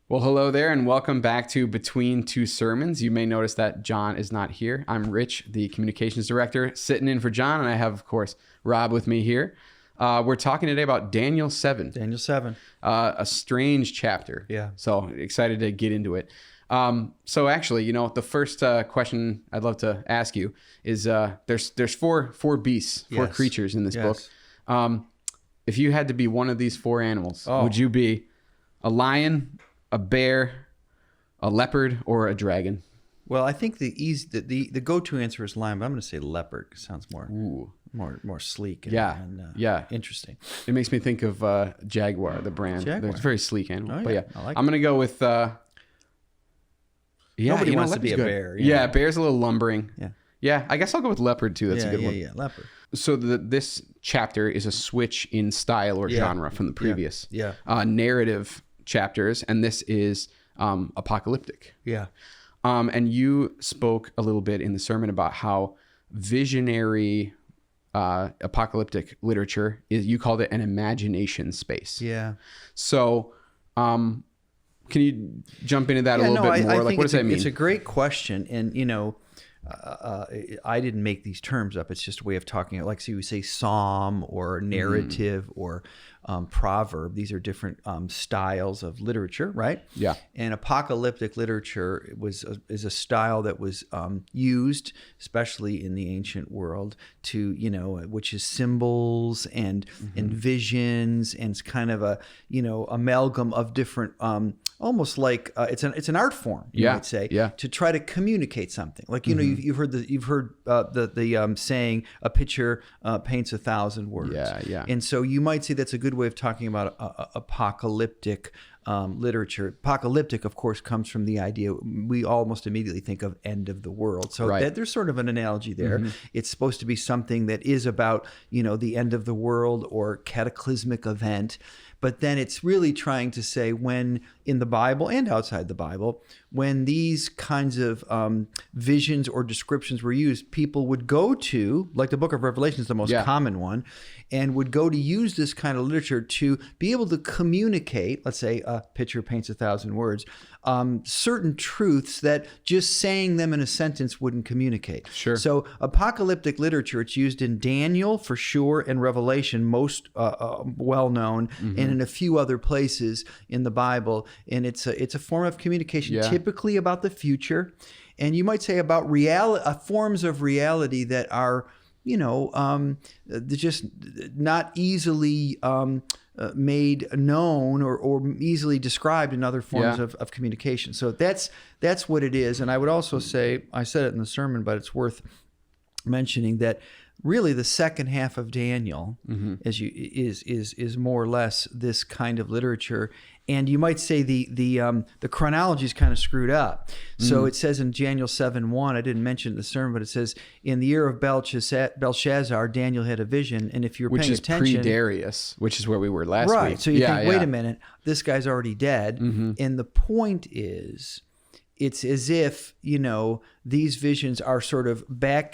Well, hello there, and welcome back to Between Two Sermons. You may notice that John is not here. I'm Rich, the communications director, sitting in for John, and I have, of course, Rob with me here. We're talking today about Daniel 7. Daniel 7. A strange chapter. Yeah. So excited to get into it. So actually, the first question I'd love to ask you is there's four beasts, four Yes. creatures in this Yes. book. If you had to be one of these four animals, would you be a lion, a bear, a leopard, or a dragon? Well, I think the go-to answer is lion, but I'm going to say leopard. It sounds more sleek and interesting. It makes me think of Jaguar, the brand. Jaguar. It's a very sleek animal. Oh, But yeah. yeah, I like I'm going to go with... Nobody wants to be a leopard's good. bear. Yeah, bear's a little lumbering. Yeah. Yeah, I guess I'll go with leopard too. That's a good one. Yeah, leopard. So this chapter is a switch in style or genre from the previous narrative chapters, and this is apocalyptic. Yeah. And you spoke a little bit in the sermon about how visionary apocalyptic literature is. You called it an imagination space. Yeah. So, can you jump into that a little bit more? I Like, think what does that mean? It's a great question, and I didn't make these terms up. It's just a way of talking. Like, so we say psalm or narrative or proverb. These are different styles of literature, right? Yeah. And apocalyptic literature is a style that was used, especially in the ancient world, to which is symbols and visions, and it's kind of a amalgam of different. Almost like it's an art form, you might say, to try to communicate something. Like you've heard the saying, "A picture paints 1,000 words." Yeah. And so you might say that's a good way of talking about apocalyptic literature. Apocalyptic, of course, comes from the idea we almost immediately think of end of the world. So there's sort of an analogy there. It's supposed to be something that is about the end of the world or cataclysmic event. But then it's really trying to say when in the Bible and outside the Bible, when these kinds of visions or descriptions were used, people would go to, like the book of Revelation is the most common one, and would go to use this kind of literature to be able to communicate, let's say a picture paints 1,000 words, certain truths that just saying them in a sentence wouldn't communicate. Sure. So apocalyptic literature, it's used in Daniel for sure, and Revelation, most well known, and in a few other places in the Bible. And it's a form of communication, typically about the future, and you might say about forms of reality that are just not easily made known or easily described in other forms of communication. So that's what it is. And I would also say, I said it in the sermon, but it's worth mentioning that really the second half of Daniel is more or less this kind of literature. And you might say the chronology is kind of screwed up. So it says in Daniel 7:1, I didn't mention it in the sermon, but it says, in the year of Belshazzar, Daniel had a vision. And if you're paying attention... Which is pre-Darius, which is where we were last week. Right, so you think, wait a minute, this guy's already dead. And the point is... It's as if, these visions are sort of they're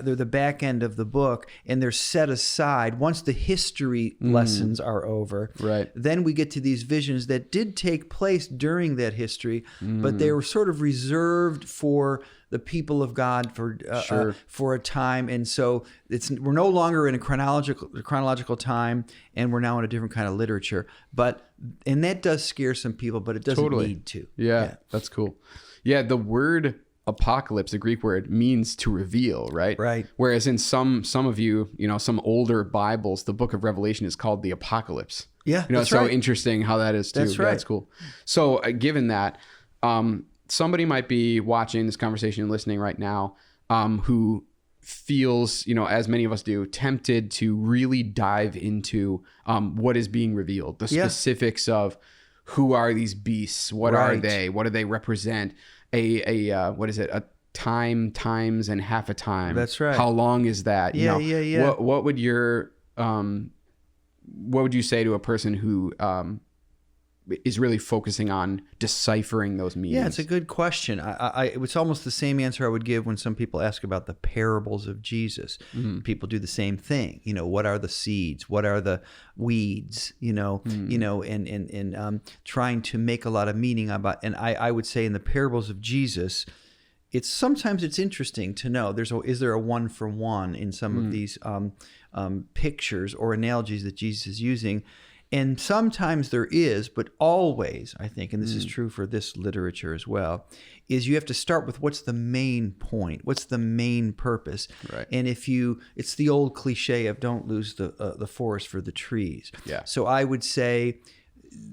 the back end of the book, and they're set aside. Once the history lessons are over, then we get to these visions that did take place during that history, but they were sort of reserved for the people of God for a time. And so we're no longer in a chronological time, and we're now in a different kind of literature. And that does scare some people, but it doesn't need to. Yeah, that's cool. Yeah, the word apocalypse, the Greek word, means to reveal, right? Right. Whereas in some of you, some older Bibles, the book of Revelation is called the Apocalypse. Yeah, it's so interesting how that is too. That's right. Yeah, that's cool. So given that, somebody might be watching this conversation and listening right now, who feels, as many of us do, tempted to really dive into what is being revealed, the specifics of who are these beasts, what are they, what do they represent, what is it, a time, times, and half a time. That's right. How long is that? Yeah. What would your what would you say to a person who is really focusing on deciphering those meanings? Yeah, it's a good question. It's almost the same answer I would give when some people ask about the parables of Jesus. People do the same thing. What are the seeds? What are the weeds? And trying to make a lot of meaning about. And I would say in the parables of Jesus, sometimes it's interesting to know is there a one for one in some of these pictures or analogies that Jesus is using. And sometimes there is, but always, I think, and this is true for this literature as well, is you have to start with what's the main point, what's the main purpose. Right. And it's the old cliche of don't lose the forest for the trees. Yeah. So I would say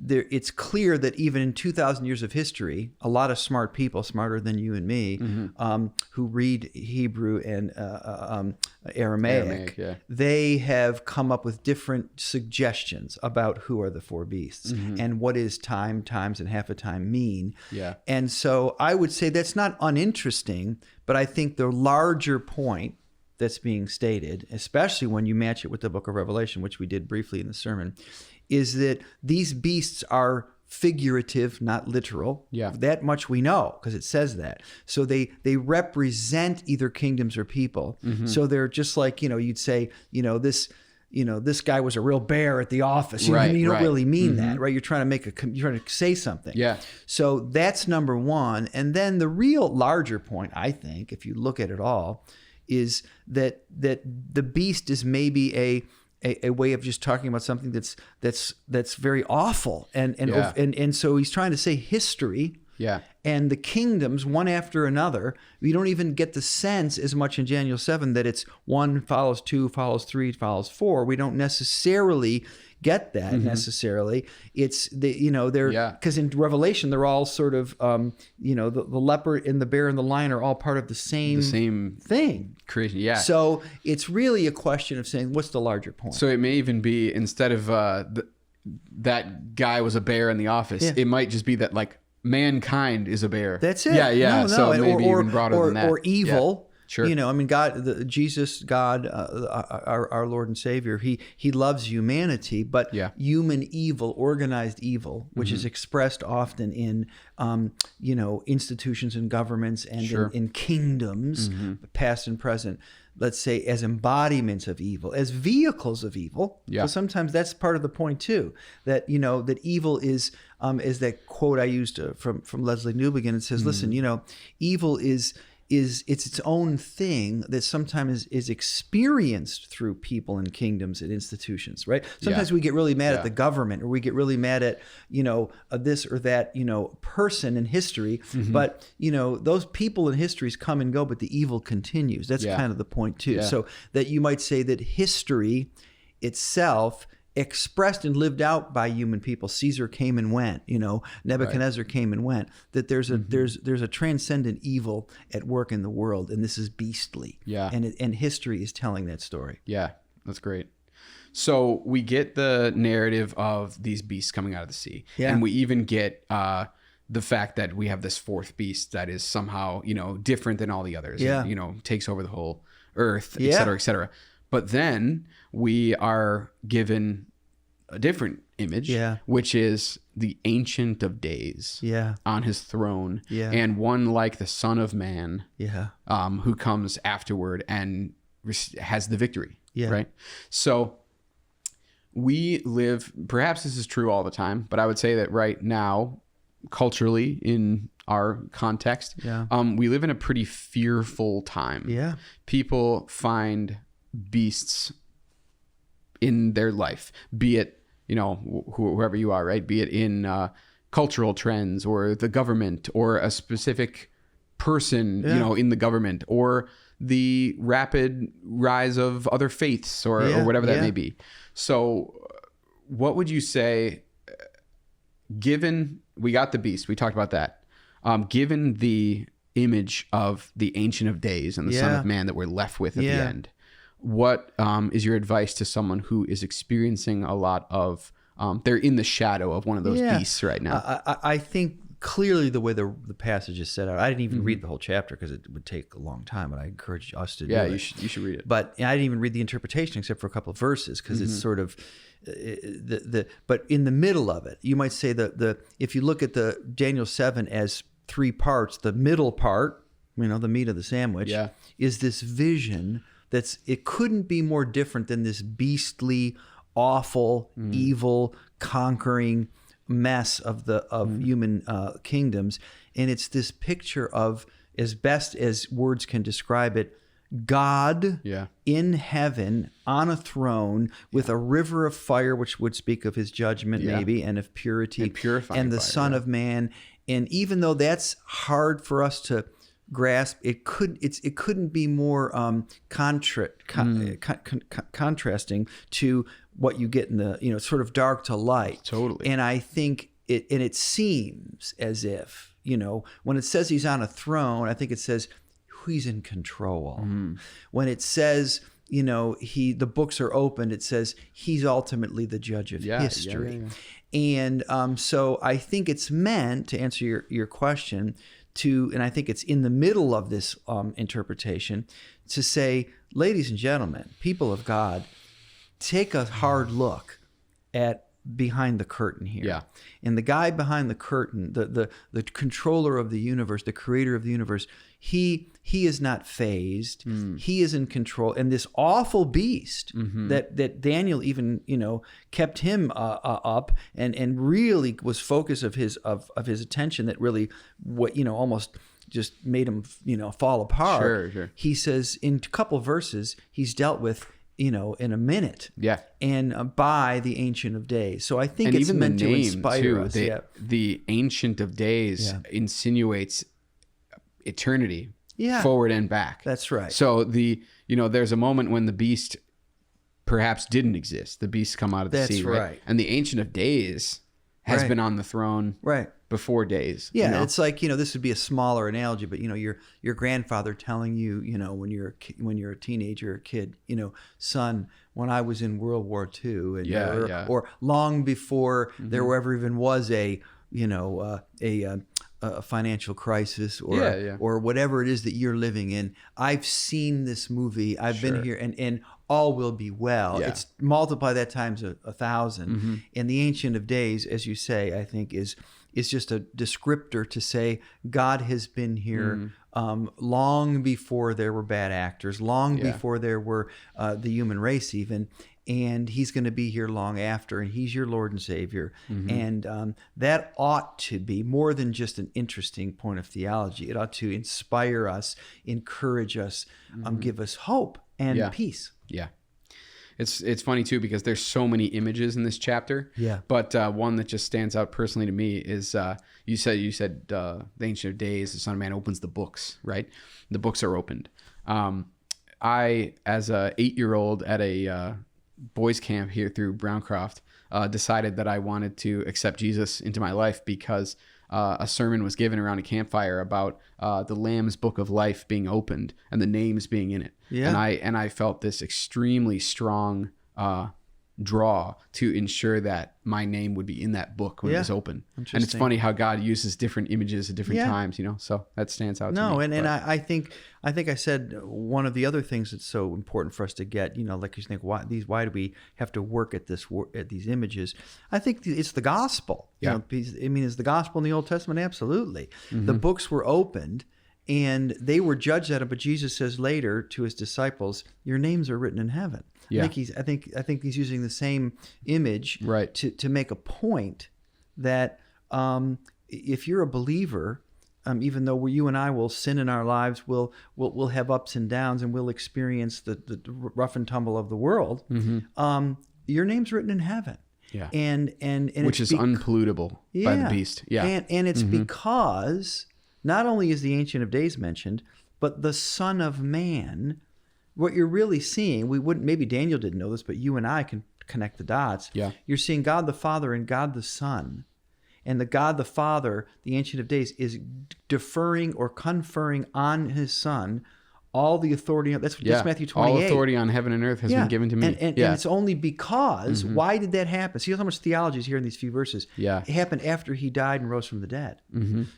it's clear that even in 2,000 years of history, a lot of smart people, smarter than you and me, who read Hebrew and Aramaic, they have come up with different suggestions about who are the four beasts and what is time, times, and half a time mean. Yeah. And so I would say that's not uninteresting, but I think the larger point that's being stated, especially when you match it with the book of Revelation, which we did briefly in the sermon, is that these beasts are figurative, not literal. Yeah. That much we know because it says that. So they represent either kingdoms or people. So they're just like, you'd say, this guy was a real bear at the office. You don't really mean that, right? You're trying to say something. Yeah. So that's number one. And then the real larger point, I think, if you look at it all, is that the beast is maybe a way of just talking about something that's very awful, and so he's trying to say history, and the kingdoms one after another. We don't even get the sense as much in Daniel 7 that it's 1 follows 2 follows 3 follows 4. We don't necessarily get that necessarily. It's they're because in Revelation they're all sort of the leopard and the bear and the lion are all part of the same thing creation. Yeah. So it's really a question of saying what's the larger point. So it may even be instead of that guy was a bear in the office, it might just be that like mankind is a bear. That's it. Yeah. No. So maybe even broader than that. Or evil. Yeah. Sure. God, Jesus, God, our Lord and Savior, he loves humanity, but human evil, organized evil, which is expressed often in, institutions and governments and in kingdoms, past and present, let's say as embodiments of evil, as vehicles of evil. Yeah. So sometimes that's part of the point too, that, that evil is that quote I used from Leslie Newbegin. It says, listen, evil is its own thing that sometimes is experienced through people and kingdoms and institutions, right? Sometimes we get really mad at the government, or we get really mad at, this or that, person in history. But, those people in histories come and go, but the evil continues. That's kind of the point too. So that you might say that history itself expressed and lived out by human people. Caesar came and went, Nebuchadnezzar came and went, that there's a transcendent evil at work in the world, and this is beastly. Yeah. And history is telling that story. Yeah, that's great. So we get the narrative of these beasts coming out of the sea. Yeah. And we even get the fact that we have this fourth beast that is somehow, different than all the others. Yeah. And, takes over the whole earth, et cetera, et cetera. But then we are given a different image, which is the Ancient of Days on his throne, and one like the Son of Man, who comes afterward and has the victory, right? So we live, perhaps this is true all the time, but I would say that right now, culturally, in our context, we live in a pretty fearful time. Yeah. People find beasts in their life, be it, whoever you are, right? Be it in cultural trends or the government or a specific person, in the government, or the rapid rise of other faiths or whatever that may be. So what would you say, given we got the beast, we talked about that, given the image of the Ancient of Days and the Son of Man that we're left with at the end, what is your advice to someone who is experiencing a lot of, they're in the shadow of one of those beasts right now? I think clearly the way the passage is set out. I didn't even read the whole chapter because it would take a long time, but I encourage us to do it. You should read it. But I didn't even read the interpretation except for a couple of verses because it's sort of but in the middle of it, you might say the if you look at the Daniel 7 as 3 parts, the middle part, the meat of the sandwich, is this vision it couldn't be more different than this beastly, awful, evil, conquering mess of human kingdoms. And it's this picture of, as best as words can describe it, God in heaven on a throne with a river of fire, which would speak of his judgment maybe, and of purity, and purifying and the fire, Son of Man. And even though that's hard for us to grasp, it couldn't be more contrasting to what you get in the sort of dark to light. Totally. And I think it seems as if when it says he's on a throne, I think it says he's in control. When it says the books are opened, it says he's ultimately the judge of history. And so I think it's meant to answer your question and I think it's in the middle of this interpretation to say, ladies and gentlemen, people of God, take a hard look at behind the curtain here. Yeah. And the guy behind the curtain, the controller of the universe, the creator of the universe, he is not fazed. He is in control. And this awful beast that Daniel even, kept him up and really was focus of his attention, that really almost just made him, fall apart. Sure. He says in a couple of verses, he's dealt with in a minute. Yeah. And by the Ancient of Days. So I think it's even meant the to name inspire too, us. The Ancient of Days insinuates eternity forward and back. That's right. So there's a moment when the beast perhaps didn't exist. The beasts come out of the sea. That's right. And the Ancient of Days has been on the throne before days. Yeah, it's like, this would be a smaller analogy, but your grandfather telling you, when you're a teenager or a kid, son, when I was in World War II, and or long before there ever even was a financial crisis or whatever it is that you're living in, I've seen this movie, I've been here, and all will be well. It's multiply that times 1,000. And the Ancient of Days, as you say, I think is just a descriptor to say God has been here long before there were bad actors, long before there were the human race even, and he's going to be here long after, and he's your Lord and Savior. And that ought to be more than just an interesting point of theology. It ought to inspire us, encourage us, give us hope and peace. Yeah. It's funny too, because there's so many images in this chapter. Yeah. But one that just stands out personally to me is you said the Ancient of Days, the Son of Man opens the books, right? The books are opened. I, as a 8-year-old at a boys camp here through Browncroft, decided that I wanted to accept Jesus into my life because a sermon was given around a campfire about the Lamb's Book of Life being opened and the names being in it. Yeah. And I felt this extremely strong draw to ensure that my name would be in that book when it was open. And it's funny how God uses different images at different times, so that stands out to me. And I think I said one of the other things that's so important for us to get, like you think, why do we have to work at these images? I think it's the gospel. Yeah. Is the gospel in the Old Testament? Absolutely. The books were opened and they were judged at it, but Jesus says later to his disciples, your names are written in heaven. Yeah. I think he's using the same image to make a point that if you're a believer, even though you and I will sin in our lives, we'll have ups and downs, and we'll experience the rough and tumble of the world. Your name's written in heaven. Yeah. And which is unpollutable by the beast. Yeah. And it's because not only is the Ancient of Days mentioned, but the Son of Man. What you're really seeing, maybe Daniel didn't know this, but you and I can connect the dots. Yeah. You're seeing God the Father and God the Son. And the God the Father, the Ancient of Days, is deferring or conferring on his Son all the authority. That's Matthew 28. All authority on heaven and earth has been given to me. And it's only because, why did that happen? See how much theology is here in these few verses. Yeah. It happened after he died and rose from the dead.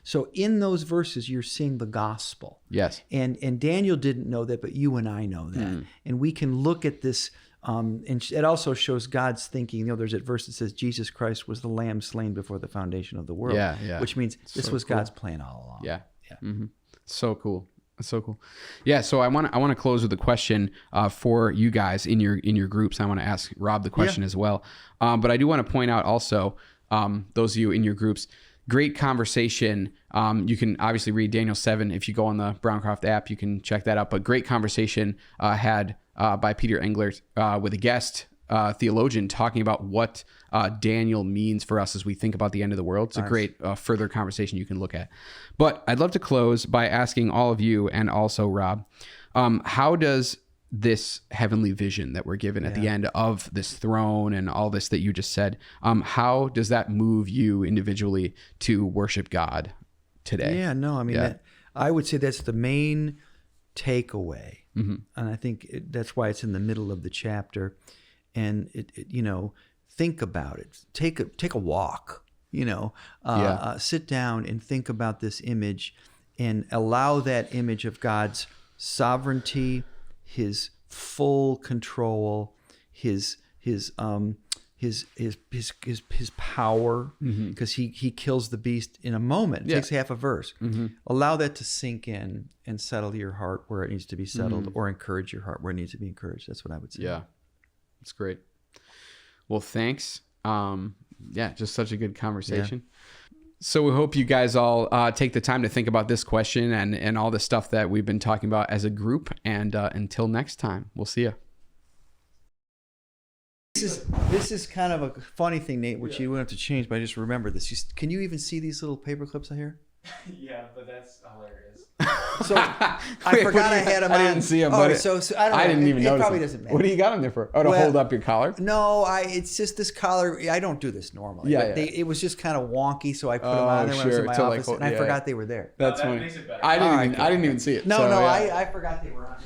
So in those verses, you're seeing the gospel. Yes. And Daniel didn't know that, but you and I know that. And we can look at this. And it also shows God's thinking. There's that verse that says Jesus Christ was the lamb slain before the foundation of the world. Yeah. Which means this was God's plan all along. Yeah. So cool. That's so cool. Yeah. So I want to close with a question for you guys in your groups. I want to ask Rob the question as well. But I do want to point out also, those of you in your groups, great conversation. You can obviously read Daniel 7. If you go on the Browncroft app, you can check that out. But great conversation had by Peter Englert with a guest theologian talking about what Daniel means for us as we think about the end of the world. It's a great further conversation you can look at. But I'd love to close by asking all of you, and also Rob, how does this heavenly vision that we're given at the end of this throne and all this that you just said, how does that move you individually to worship God today? Yeah, no, I mean, I would say that's the main takeaway. And I think that's why it's in the middle of the chapter. And think about it. Take a walk. Sit down and think about this image, and allow that image of God's sovereignty, His full control, His power, because he kills the beast in a moment. It takes half a verse. Allow that to sink in and settle your heart where it needs to be settled, or encourage your heart where it needs to be encouraged. That's what I would say. Yeah, that's great. Well, thanks. Just such a good conversation. So we hope you guys all take the time to think about this question and all the stuff that we've been talking about as a group. And until next time, we'll see you. This is kind of a funny thing, Nate, which you wouldn't have to change, but I just remember this. Can you even see these little paper clips out here? Yeah, but that's hilarious. So I forgot I had them on. I didn't see them. Oh, but so I don't know. I didn't even notice. It probably them. doesn't matter. What do you got them there for? Oh, to hold up your collar? No, it's just this collar. I don't do this normally. Yeah, it was just kind of wonky, so I put them on there when I was in my office, and I forgot they were there. That's that funny. makes it better. I didn't even see it. No, so, I forgot they were on.